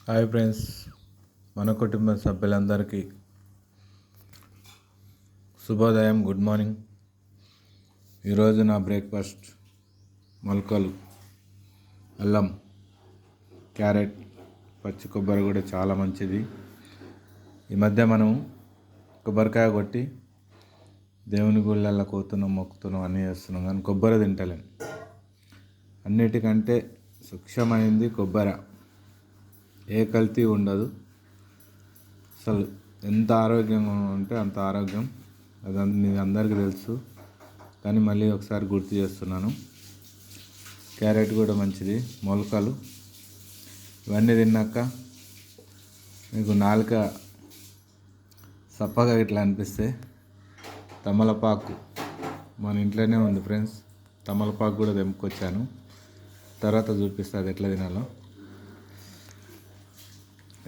Hi friends, మన కుటుంబ సభ్యులందరికీ శుభోదయం, గుడ్ మార్నింగ్. ఈరోజు నా బ్రేక్ఫాస్ట్ మొలకలు, అల్లం, క్యారెట్, పచ్చి కొబ్బరి కూడా చాలా మంచిది. ఈ మధ్య మనం కొబ్బరికాయ కొట్టి దేవుని గుళ్ళల్లో కోతున్నాం, మొక్కుతున్నాం, అన్నీ చేస్తున్నాం, కానీ కొబ్బరి తింటలేం. అన్నిటికంటే సూక్ష్మమైంది కొబ్బరి. ఏ కల్తీ ఉండదు. అసలు ఎంత ఆరోగ్యంగా ఉంటే అంత ఆరోగ్యం. అది అందరికీ తెలుసు, కానీ మళ్ళీ ఒకసారి గుర్తు చేస్తున్నాను. క్యారెట్ కూడా మంచిది, మొలకలు. ఇవన్నీ తిన్నాక మీకు నాలుక సప్పగా ఇట్లా అనిపిస్తే తమలపాకు మన ఇంట్లోనే ఉంది ఫ్రెండ్స్. తమలపాకు కూడా తెంపుకొచ్చాను, తర్వాత చూపిస్తుంది అది ఎట్లా తినాలో.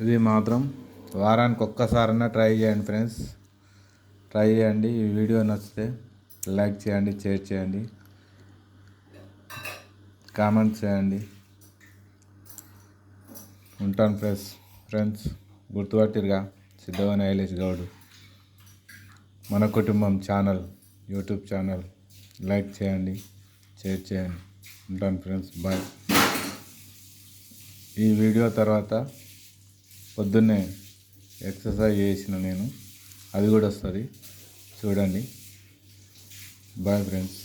ఇది మాత్రం వారానికి ఒక్కసారైనా ట్రై చేయండి ఫ్రెండ్స్, ట్రై చేయండి. ఈ వీడియో నచ్చితే లైక్ చేయండి, షేర్ చేయండి, కామెంట్ చేయండి. ఉంటాను ఫ్రెండ్స్. గుర్తుపట్టిరుగా, సిద్ధవని ఐలేష్ గౌడ్, మన కుటుంబం ఛానల్, యూట్యూబ్ ఛానల్. లైక్ చేయండి, షేర్ చేయండి. ఉంటాను ఫ్రెండ్స్, బాయ్. ఈ వీడియో తర్వాత పొద్దున్నే ఎక్సర్సైజ్ చేసిన నేను, అది కూడా వస్తుంది చూడండి. Bye friends.